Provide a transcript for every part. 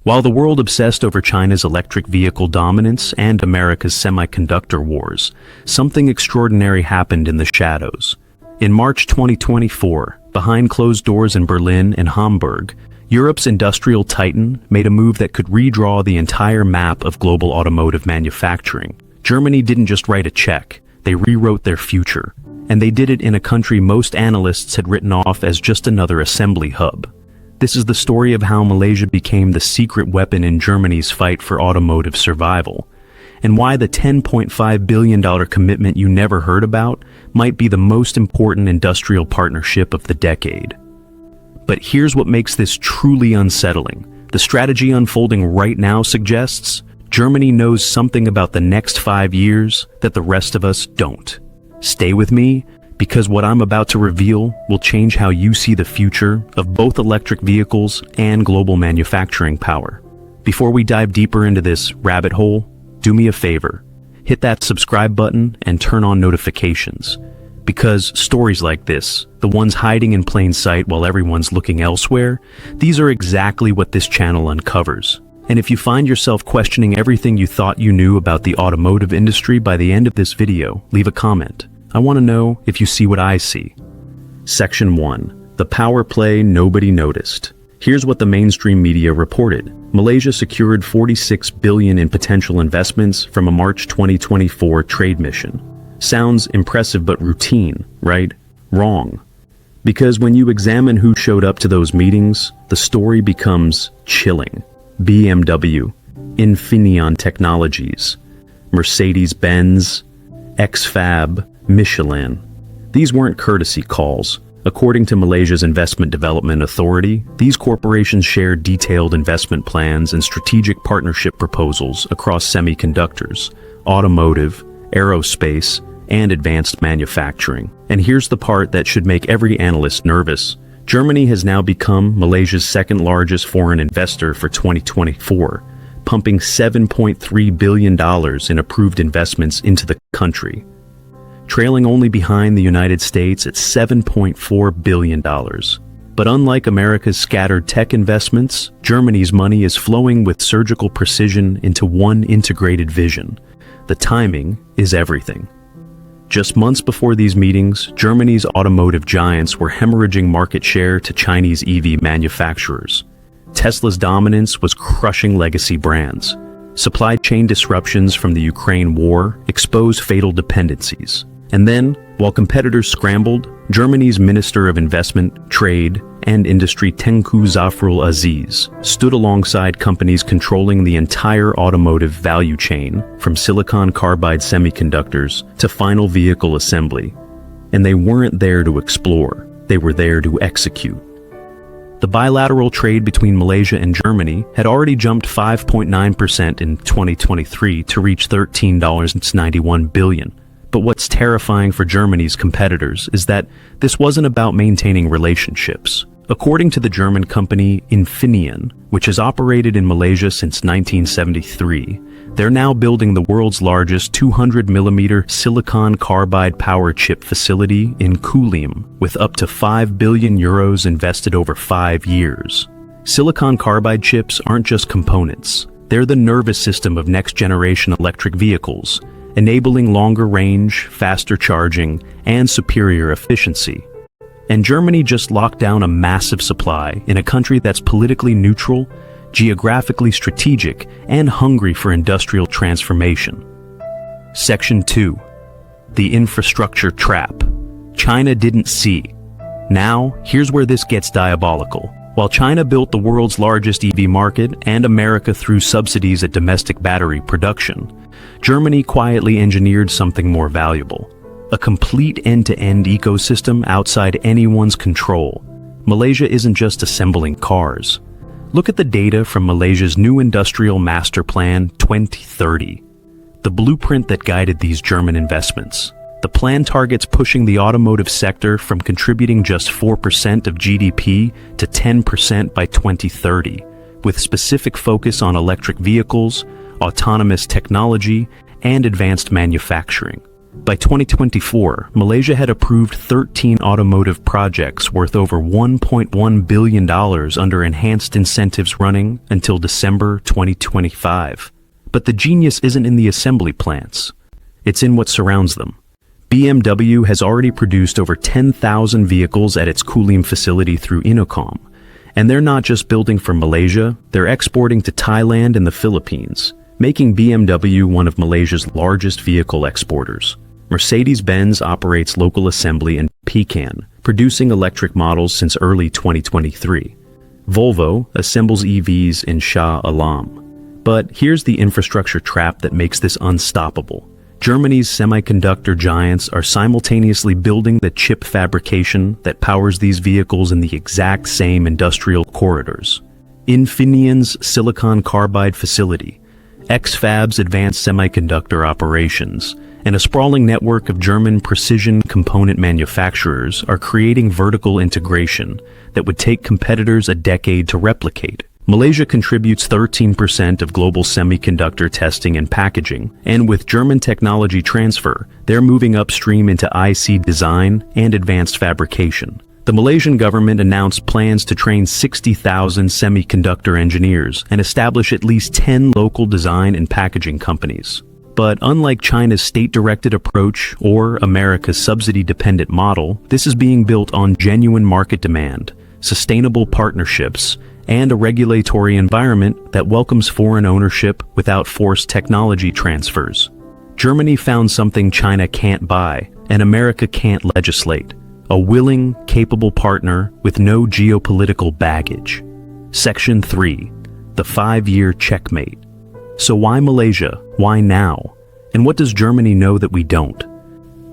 While the world obsessed over China's electric vehicle dominance and America's semiconductor wars, something extraordinary happened in the shadows. In March 2024, behind closed doors in Berlin and Hamburg, Europe's industrial titan made a move that could redraw the entire map of global automotive manufacturing. Germany didn't just write a check, they rewrote their future. And they did it in a country most analysts had written off as just another assembly hub. This is the story of how Malaysia became the secret weapon in Germany's fight for automotive survival, and why the $10.5 billion commitment you never heard about might be the most important industrial partnership of the decade. But here's what makes this truly unsettling. The strategy unfolding right now suggests Germany knows something about the next 5 years that the rest of us don't. Stay with me, because what I'm about to reveal will change how you see the future of both electric vehicles and global manufacturing power. Before we dive deeper into this rabbit hole, do me a favor. Hit that subscribe button and turn on notifications. Because stories like this, the ones hiding in plain sight while everyone's looking elsewhere, these are exactly what this channel uncovers. And if you find yourself questioning everything you thought you knew about the automotive industry by the end of this video, leave a comment. I want to know if you see what I see. Section 1. The power play nobody noticed. Here's what the mainstream media reported. Malaysia secured $46 billion in potential investments from a March 2024 trade mission. Sounds impressive but routine, right? Wrong. Because when you examine who showed up to those meetings, the story becomes chilling. BMW, Infineon Technologies, Mercedes-Benz, X-Fab, Michelin. These weren't courtesy calls. According to Malaysia's Investment Development Authority, these corporations shared detailed investment plans and strategic partnership proposals across semiconductors, automotive, aerospace, and advanced manufacturing. And here's the part that should make every analyst nervous. Germany has now become Malaysia's second largest foreign investor for 2024, pumping $7.3 billion in approved investments into the country, trailing only behind the United States at $7.4 billion. But unlike America's scattered tech investments, Germany's money is flowing with surgical precision into one integrated vision. The timing is everything. Just months before these meetings, Germany's automotive giants were hemorrhaging market share to Chinese EV manufacturers. Tesla's dominance was crushing legacy brands. Supply chain disruptions from the Ukraine war exposed fatal dependencies. And then, while competitors scrambled, Germany's Minister of Investment, Trade, and Industry Tengku Zafrul Aziz stood alongside companies controlling the entire automotive value chain, from silicon carbide semiconductors to final vehicle assembly. And they weren't there to explore, they were there to execute. The bilateral trade between Malaysia and Germany had already jumped 5.9% in 2023 to reach $13.91 billion. But what's terrifying for Germany's competitors is that this wasn't about maintaining relationships. According to the German company Infineon, which has operated in Malaysia since 1973, they're now building the world's largest 200mm silicon carbide power chip facility in Kulim, with up to €5 billion invested over 5 years. Silicon carbide chips aren't just components. They're the nervous system of next-generation electric vehicles, enabling longer range, faster charging, and superior efficiency. And Germany just locked down a massive supply in a country that's politically neutral, geographically strategic, and hungry for industrial transformation. Section 2. The infrastructure trap. China didn't see. Now, here's where this gets diabolical. While China built the world's largest EV market and America threw subsidies at domestic battery production, Germany quietly engineered something more valuable. A complete end-to-end ecosystem outside anyone's control. Malaysia isn't just assembling cars. Look at the data from Malaysia's new Industrial Master Plan 2030, the blueprint that guided these German investments. The plan targets pushing the automotive sector from contributing just 4% of GDP to 10% by 2030, with specific focus on electric vehicles, autonomous technology, and advanced manufacturing. By 2024, Malaysia had approved 13 automotive projects worth over $1.1 billion under enhanced incentives running until December 2025. But the genius isn't in the assembly plants. It's in what surrounds them. BMW has already produced over 10,000 vehicles at its Kulim facility through Inocom. And they're not just building for Malaysia, they're exporting to Thailand and the Philippines, making BMW one of Malaysia's largest vehicle exporters. Mercedes-Benz operates local assembly in Pekan, producing electric models since early 2023. Volvo assembles EVs in Shah Alam. But here's the infrastructure trap that makes this unstoppable. Germany's semiconductor giants are simultaneously building the chip fabrication that powers these vehicles in the exact same industrial corridors. Infineon's silicon carbide facility, X-Fab's advanced semiconductor operations, and a sprawling network of German precision component manufacturers are creating vertical integration that would take competitors a decade to replicate. Malaysia contributes 13% of global semiconductor testing and packaging, and with German technology transfer, they're moving upstream into IC design and advanced fabrication. The Malaysian government announced plans to train 60,000 semiconductor engineers and establish at least 10 local design and packaging companies. But unlike China's state-directed approach or America's subsidy-dependent model, this is being built on genuine market demand, sustainable partnerships, and a regulatory environment that welcomes foreign ownership without forced technology transfers. Germany found something China can't buy and America can't legislate: a willing, capable partner with no geopolitical baggage. Section 3. The 5-year checkmate. So why Malaysia? Why now? And what does Germany know that we don't?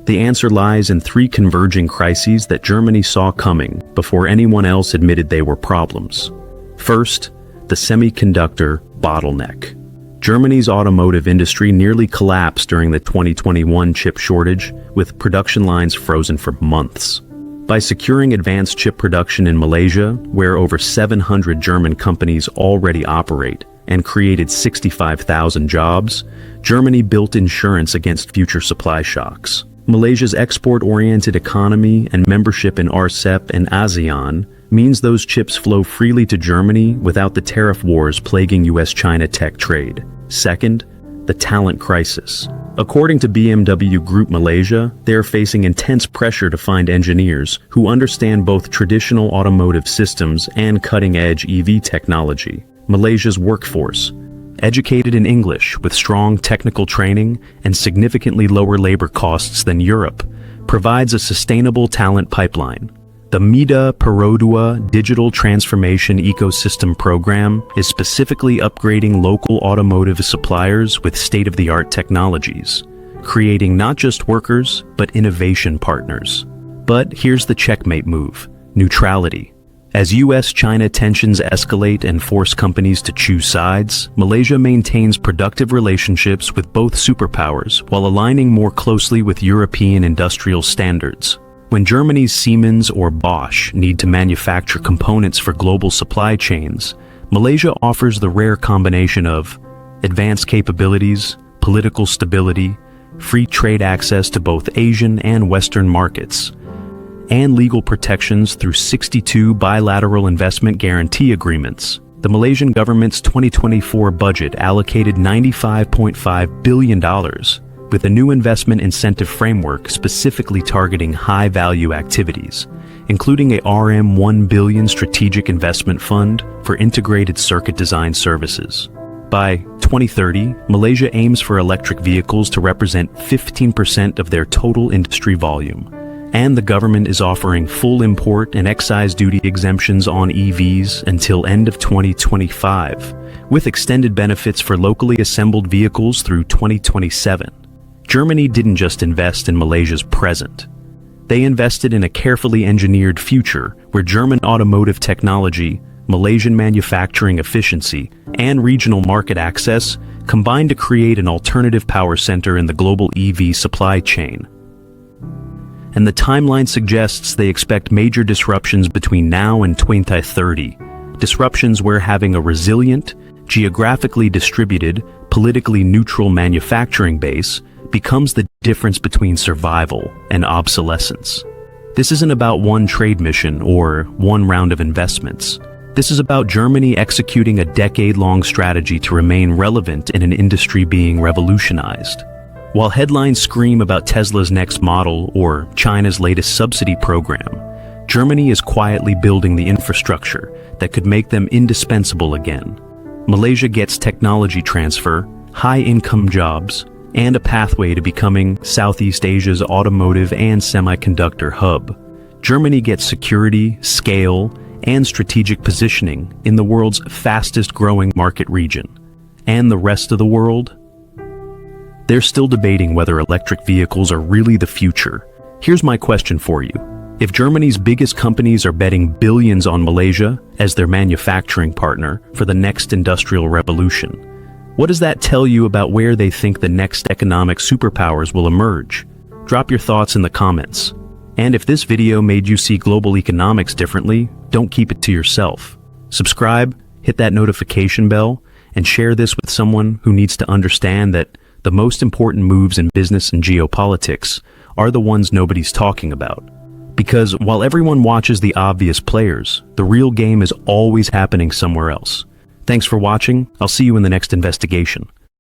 The answer lies in 3 converging crises that Germany saw coming before anyone else admitted they were problems. First, the semiconductor bottleneck. Germany's automotive industry nearly collapsed during the 2021 chip shortage, with production lines frozen for months. By securing advanced chip production in Malaysia, where over 700 German companies already operate, and created 65,000 jobs, Germany built insurance against future supply shocks. Malaysia's export-oriented economy and membership in RCEP and ASEAN means those chips flow freely to Germany without the tariff wars plaguing US-China tech trade. Second, the talent crisis. According to BMW Group Malaysia, they're facing intense pressure to find engineers who understand both traditional automotive systems and cutting-edge EV technology. Malaysia's workforce, educated in English with strong technical training and significantly lower labor costs than Europe, provides a sustainable talent pipeline. The MIDA Perodua Digital Transformation Ecosystem Program is specifically upgrading local automotive suppliers with state-of-the-art technologies, creating not just workers, but innovation partners. But here's the checkmate move: neutrality. As US-China tensions escalate and force companies to choose sides, Malaysia maintains productive relationships with both superpowers while aligning more closely with European industrial standards. When Germany's Siemens or Bosch need to manufacture components for global supply chains, Malaysia offers the rare combination of advanced capabilities, political stability, free trade access to both Asian and Western markets, and legal protections through 62 bilateral investment guarantee agreements. The Malaysian government's 2024 budget allocated $95.5 billion, with a new investment incentive framework specifically targeting high-value activities, including a RM1 billion strategic investment fund for integrated circuit design services. By 2030, Malaysia aims for electric vehicles to represent 15% of their total industry volume, and the government is offering full import and excise duty exemptions on EVs until end of 2025, with extended benefits for locally assembled vehicles through 2027. Germany didn't just invest in Malaysia's present. They invested in a carefully engineered future where German automotive technology, Malaysian manufacturing efficiency, and regional market access combined to create an alternative power center in the global EV supply chain. And the timeline suggests they expect major disruptions between now and 2030, disruptions where having a resilient, geographically distributed, politically neutral manufacturing base becomes the difference between survival and obsolescence. This isn't about one trade mission or one round of investments. This is about Germany executing a decade-long strategy to remain relevant in an industry being revolutionized. While headlines scream about Tesla's next model or China's latest subsidy program, Germany is quietly building the infrastructure that could make them indispensable again. Malaysia gets technology transfer, high-income jobs, and a pathway to becoming Southeast Asia's automotive and semiconductor hub. Germany gets security, scale, and strategic positioning in the world's fastest-growing market region. And the rest of the world? They're still debating whether electric vehicles are really the future. Here's my question for you. If Germany's biggest companies are betting billions on Malaysia as their manufacturing partner for the next industrial revolution, what does that tell you about where they think the next economic superpowers will emerge? Drop your thoughts in the comments. And if this video made you see global economics differently, don't keep it to yourself. Subscribe, hit that notification bell, and share this with someone who needs to understand that the most important moves in business and geopolitics are the ones nobody's talking about. Because while everyone watches the obvious players, the real game is always happening somewhere else. Thanks for watching. I'll see you in the next investigation.